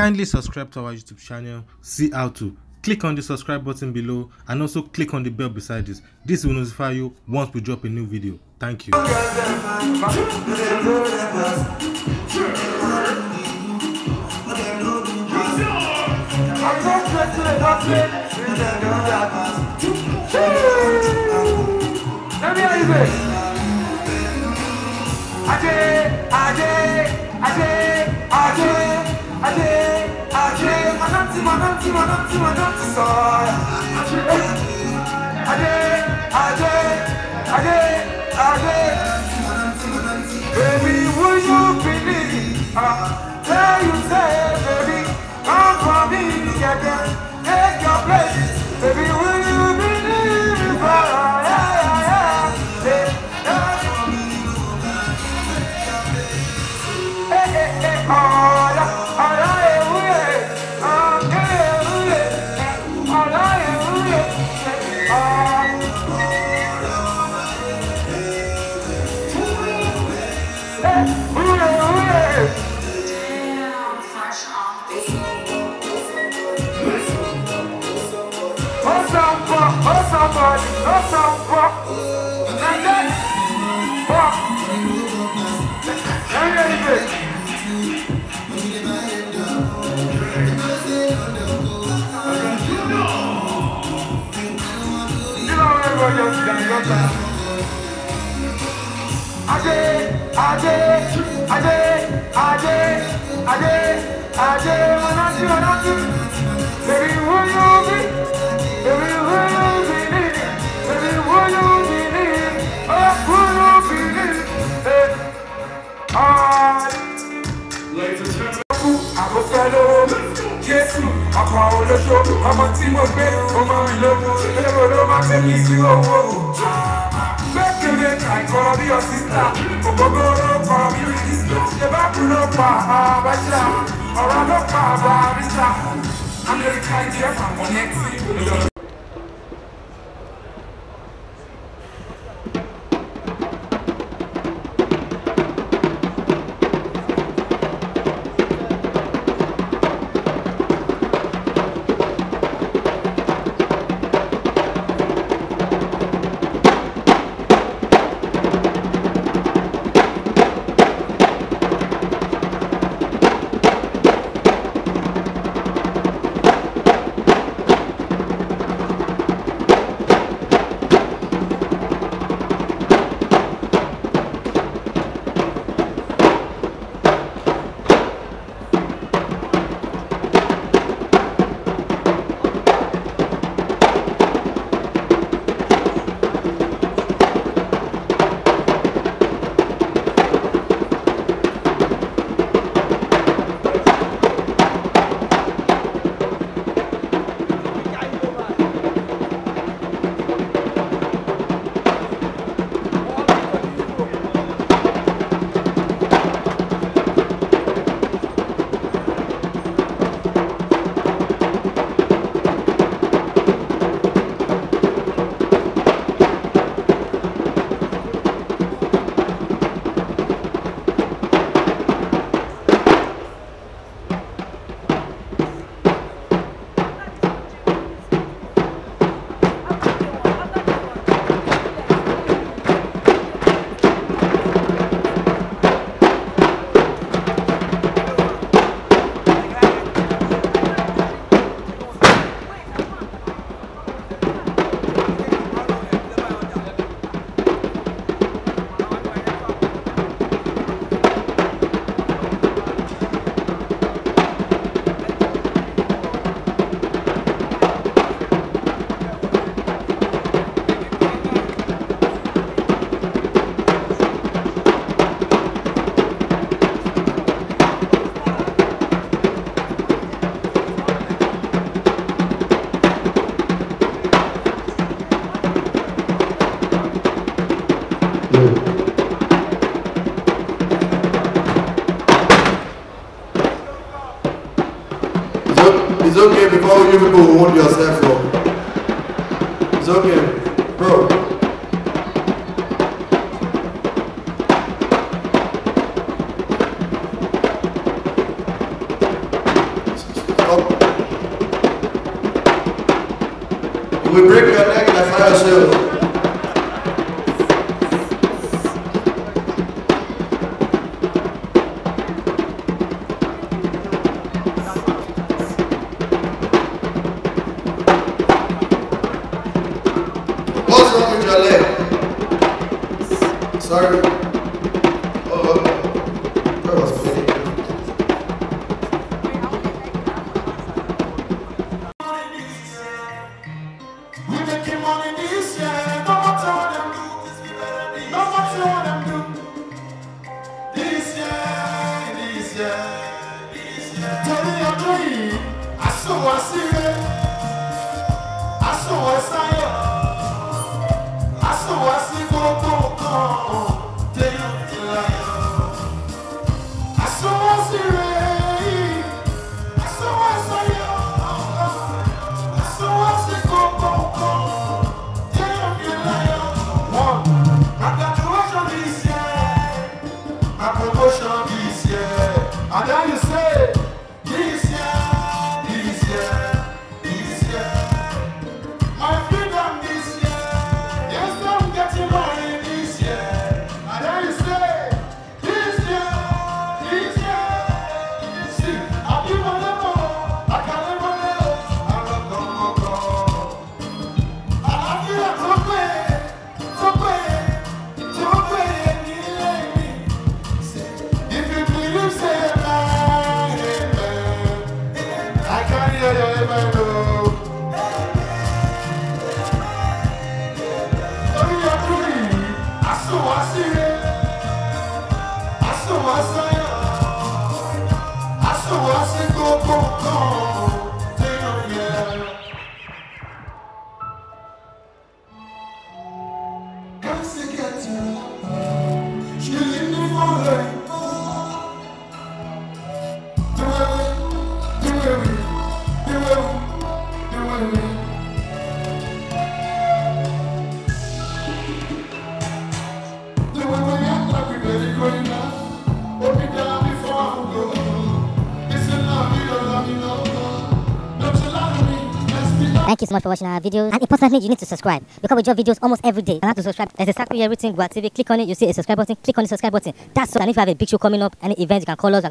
Kindly subscribe to our YouTube channel, see how to. Click on the subscribe button below and also click on the bell beside this. This will notify you once we drop a new video. Thank you. Baby, will you believe? Tell you say, baby, come for me, get them, take your place. Baby, will you believe? It's okay before you people hold yourself up. It's okay, bro. You will break your neck in a fire sale. What's wrong with your leg? Sorry. Oh, that was funny. We making money this year. No matter what them do. No matter what them do. This year. Tell me your dream. I saw I see it. I saw I say it. I saw I see go. Tell you I saw I see it. I saw I say it. I saw I see go. Tell you one. My graduation this year. My promotion this year. And then you say this year. My freedom this year. Yes, I'm getting money this year. And then you say this year. See, I give my level. I can never live. I love go. I feel like to pay. If you believe, say amen. I can't hear your amen, no. Oh, you're free. I saw I see it. I saw I say it. I saw I say go. Take on yeah. Can't say get you. She leave me for her. Do it. The way we act like we better going now. Hold me down before I go. Listen, love you, don't love me no more. Don't you love me? Let's be love. Thank you so much for watching our videos. And importantly, you need to subscribe because we drop videos almost every day. And how to subscribe? There's exactly everything. Gua TV. Click on it. You see a subscribe button. Click on the subscribe button. That's all. And if you have a big show coming up, any event, you can call us.